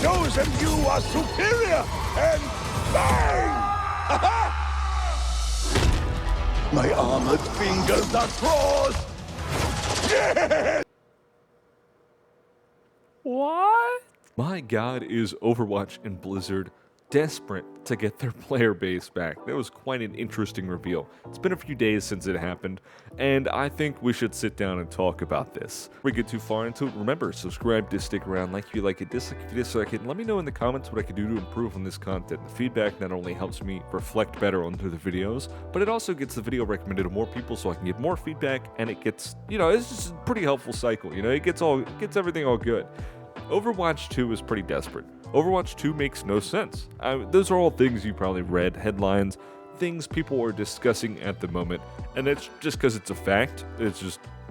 Shows them you are superior, and bang! My armored fingers are crossed! Yeah! What? My god, is Overwatch and Blizzard desperate to get their player base back. That was quite an interesting reveal. It's been a few days since it happened, and I think we should sit down and talk about this. Before we get too far into it, remember, subscribe to stick around, like if you like it, dislike if you dislike it, and let me know in the comments what I can do to improve on this content. The feedback not only helps me reflect better onto the videos, but it also gets the video recommended to more people so I can get more feedback, and it gets, it's just a pretty helpful cycle, it gets everything all good. Overwatch 2 is pretty desperate. Overwatch 2 makes no sense. Those are all things you probably read, headlines, things people are discussing at the moment, and it's just because it's a fact. It's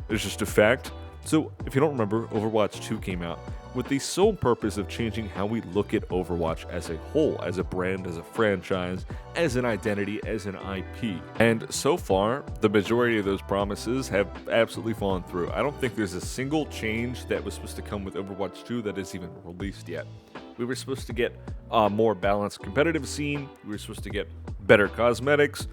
just a fact. So, if you don't remember, Overwatch 2 came out with the sole purpose of changing how we look at Overwatch as a whole, as a brand, as a franchise, as an identity, as an IP. And so far, the majority of those promises have absolutely fallen through. I don't think there's a single change that was supposed to come with Overwatch 2 that is even released yet. We were supposed to get a more balanced competitive scene, we were supposed to get better cosmetics,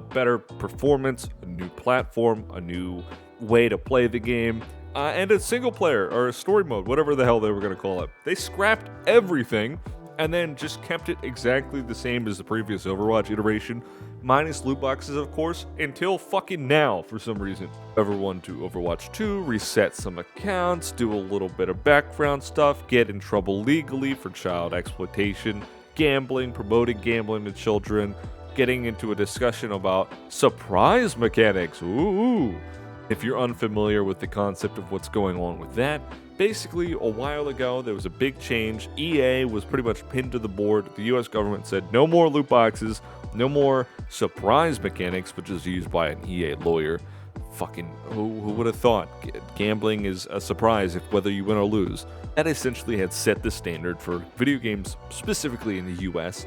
better performance, a new platform, a new way to play the game, and a single player or a story mode, whatever the hell they were going to call it. They scrapped everything and then just kept it exactly the same as the previous Overwatch iteration, minus loot boxes, of course, until fucking now for some reason. Everyone to Overwatch 2, reset some accounts, do a little bit of background stuff, get in trouble legally for child exploitation, gambling, promoting gambling to children, getting into a discussion about surprise mechanics. Ooh. If you're unfamiliar with the concept of what's going on with that, basically a while ago there was a big change. EA was pretty much pinned to the board. The US government said no more loot boxes, no more surprise mechanics, which is used by an EA lawyer. Fucking, who would have thought? Gambling is a surprise if whether you win or lose. That essentially had set the standard for video games, specifically in the US,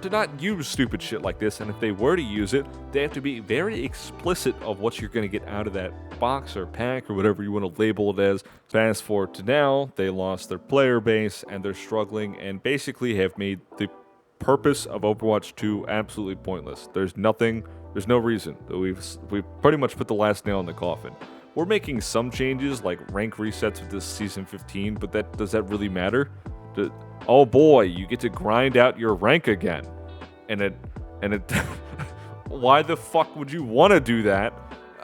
to not use stupid shit like this, and if they were to use it, they have to be very explicit of what you're going to get out of that box or pack or whatever you want to label it as. Fast forward to now, they lost their player base and they're struggling and basically have made the purpose of Overwatch 2 absolutely pointless. There's no reason. We've pretty much put the last nail in the coffin. We're making some changes like rank resets with this season 15, but does that really matter? Oh boy, you get to grind out your rank again. And it why the fuck would you want to do that?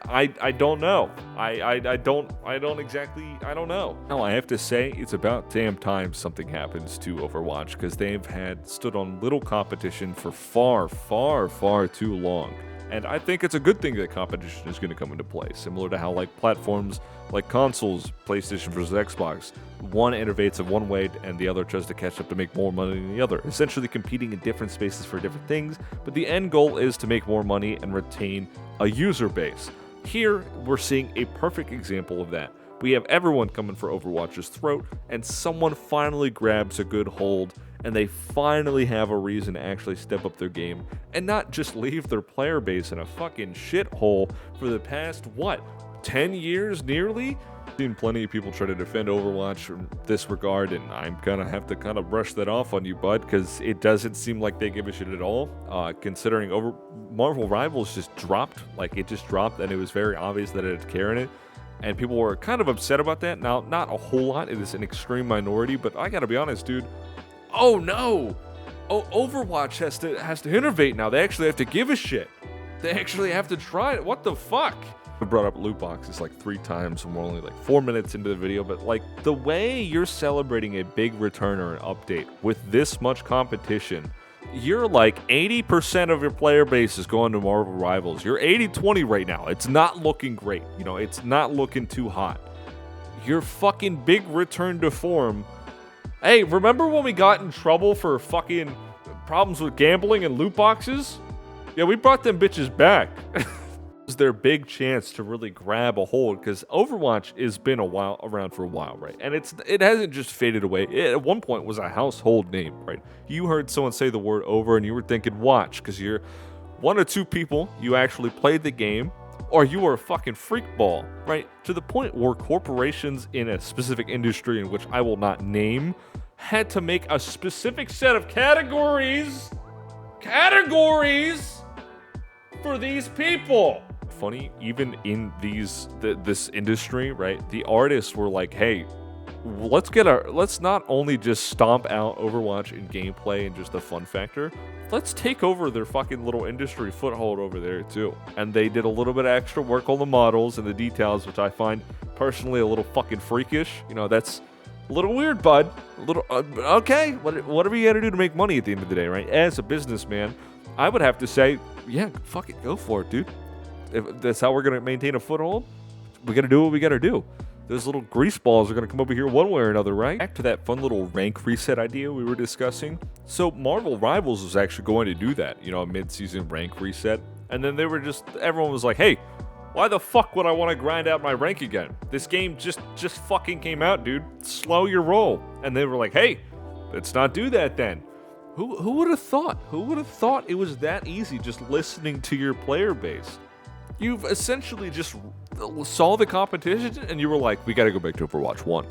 I don't know. I don't know. Now I have to say it's about damn time something happens to Overwatch, because they've stood on little competition for far too long. And I think it's a good thing that competition is going to come into play, similar to how platforms like consoles, PlayStation versus Xbox, one innovates in one way and the other tries to catch up to make more money than the other, essentially competing in different spaces for different things, but the end goal is to make more money and retain a user base. Here, we're seeing a perfect example of that. We have everyone coming for Overwatch's throat, and someone finally grabs a good hold, and they finally have a reason to actually step up their game, and not just leave their player base in a fucking shithole for the past, 10 years nearly? I've seen plenty of people try to defend Overwatch in this regard, and I'm gonna have to kind of brush that off on you, bud, because it doesn't seem like they give a shit at all, considering Marvel Rivals just dropped, it just dropped, and it was very obvious that it had care in it. And people were kind of upset about that. Now, not a whole lot. It is an extreme minority, but I gotta be honest, dude. Oh no! Overwatch has to innovate now. They actually have to give a shit. They actually have to try it. What the fuck? I brought up loot boxes 3 times, and we're only 4 minutes into the video, but the way you're celebrating a big return or an update with this much competition, you're 80% of your player base is going to Marvel Rivals. You're 80-20 right now. It's not looking great. It's not looking too hot. Your fucking big return to form. Hey, remember when we got in trouble for fucking problems with gambling and loot boxes? Yeah, we brought them bitches back. This is their big chance to really grab a hold, because Overwatch has been around for a while, right? And it hasn't just faded away. It at one point was a household name, right? You heard someone say the word over and you were thinking watch, because you're one or two people, you actually played the game, or you are a fucking freak ball, right? To the point where corporations in a specific industry in which I will not name had to make a specific set of categories for these people. Funny, even in this industry, right? The artists were like, "Hey, let's not only just stomp out Overwatch in gameplay and just the fun factor. Let's take over their fucking little industry foothold over there too." And they did a little bit of extra work on the models and the details, which I find personally a little fucking freakish. You know, that's a little weird, bud. A little okay. Whatever you got to do to make money at the end of the day, right? As a businessman, I would have to say, yeah, fuck it, go for it, dude. If that's how we're gonna maintain a foothold, we gotta do what we gotta do. Those little grease balls are gonna come over here one way or another, right? Back to that fun little rank reset idea we were discussing. So Marvel Rivals was actually going to do that, you know, a mid-season rank reset. And then everyone was like, hey, why the fuck would I want to grind out my rank again? This game just fucking came out, dude. Slow your roll. And they were like, hey, let's not do that then. Who would have thought? Who would have thought it was that easy just listening to your player base? You've essentially just saw the competition and you were like, we got to go back to Overwatch 1.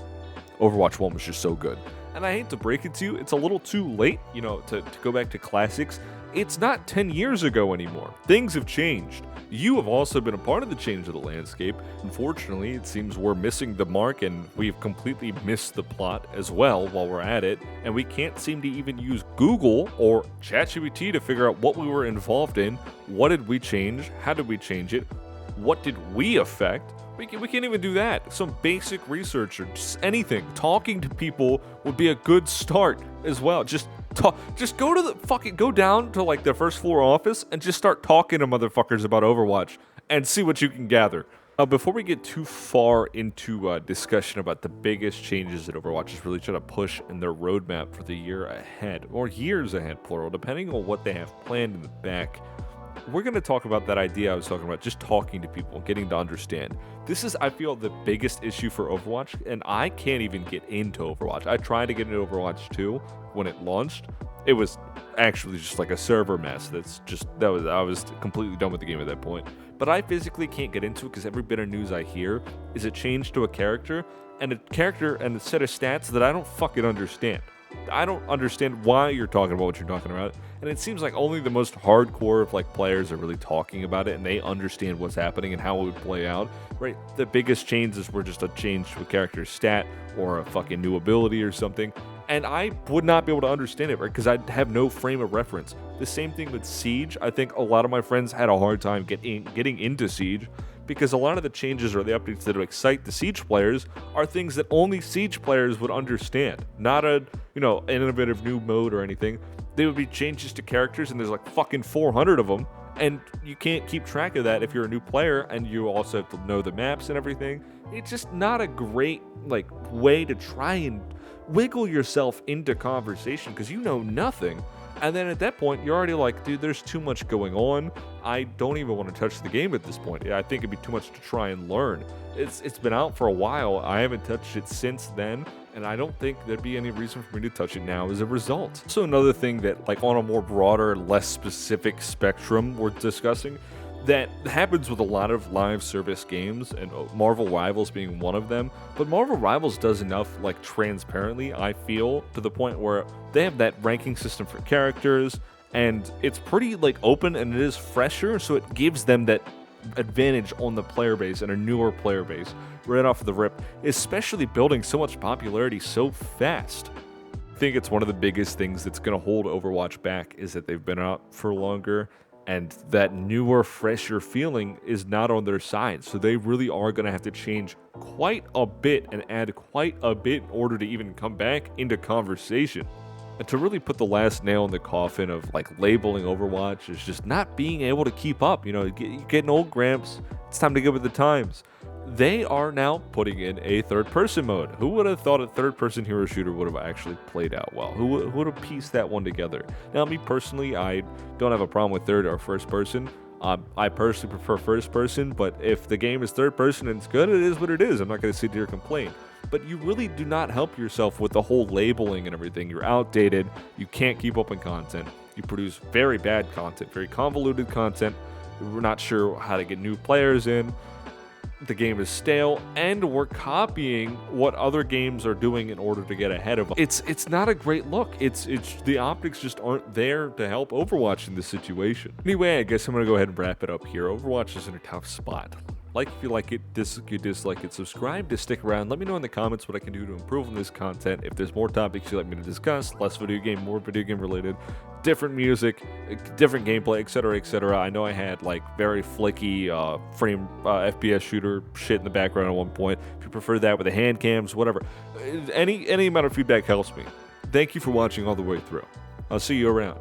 Overwatch 1 was just so good. And I hate to break it to you, it's a little too late, you know, to go back to classics. It's not 10 years ago anymore. Things have changed. You have also been a part of the change of the landscape. Unfortunately, it seems we're missing the mark and we've completely missed the plot as well while we're at it. And we can't seem to even use Google or ChatGPT to figure out what we were involved in. What did we change? How did we change it? What did we affect? We can't even do that. Some basic research or just anything. Talking to people would be a good start as well. Just go down to like the first floor office and just start talking to motherfuckers about Overwatch and see what you can gather. Before we get too far into discussion about the biggest changes that Overwatch is really trying to push in their roadmap for the year ahead, or years ahead, plural, depending on what they have planned in the back, we're going to talk about that idea I was talking about, just talking to people, getting to understand. This is, I feel, the biggest issue for Overwatch, and I can't even get into Overwatch. I tried to get into Overwatch 2 when it launched. It was actually just like a server mess. I was completely done with the game at that point. But I physically can't get into it because every bit of news I hear is a change to a character and a set of stats that I don't fucking understand. I don't understand why you're talking about what you're talking about, and it seems like only the most hardcore of like players are really talking about it, and they understand what's happening and how it would play out, right? The biggest changes were just a change to a character's stat or a fucking new ability or something, and I would not be able to understand it, right? Because I have no frame of reference. The same thing with Siege. I think a lot of my friends had a hard time getting into Siege, because a lot of the changes or the updates that excite the Siege players are things that only Siege players would understand. Not an innovative new mode or anything. They would be changes to characters, and there's like fucking 400 of them, and you can't keep track of that if you're a new player, and you also have to know the maps and everything. It's just not a great like way to try and wiggle yourself into conversation, because you know nothing. And then at that point, you're already like, dude, there's too much going on. I don't even want to touch the game at this point. I think it'd be too much to try and learn. It's been out for a while. I haven't touched it since then, and I don't think there'd be any reason for me to touch it now as a result. So another thing that, like on a more broader, less specific spectrum we're discussing, that happens with a lot of live service games, and Marvel Rivals being one of them. But Marvel Rivals does enough, like, transparently, I feel, to the point where they have that ranking system for characters, and it's pretty, like, open, and it is fresher, so it gives them that advantage on the player base and a newer player base right off the rip, especially building so much popularity so fast. I think it's one of the biggest things that's going to hold Overwatch back is that they've been out for longer, and that newer, fresher feeling is not on their side. So they really are going to have to change quite a bit and add quite a bit in order to even come back into conversation. And to really put the last nail in the coffin of like labeling Overwatch is just not being able to keep up. You know, you're getting old, Gramps. It's time to get with the times. They are now putting in a third-person mode. Who would have thought a third-person hero shooter would have actually played out well? Who would have pieced that one together? Now, me personally, I don't have a problem with third or first-person. I personally prefer first-person, but if the game is third-person and it's good, it is what it is. I'm not going to sit here and complain. But you really do not help yourself with the whole labeling and everything. You're outdated. You can't keep up in content. You produce very bad content, very convoluted content. We're not sure how to get new players in. the game is stale, and we're copying what other games are doing in order to get ahead of them. It's not a great look. It's the optics just aren't there to help Overwatch in this situation. Anyway, I guess I'm gonna go ahead and wrap it up here. Overwatch is in a tough spot. Like if you like it, if you dislike it, subscribe to stick around. Let me know in the comments what I can do to improve on this content. If there's more topics you'd like me to discuss, less video game, more video game related, different music, different gameplay, etc., etc. I know I had like very flaky FPS shooter shit in the background at one point. If you prefer that with the hand cams, whatever, any amount of feedback helps me. Thank you for watching all the way through. I'll see you around.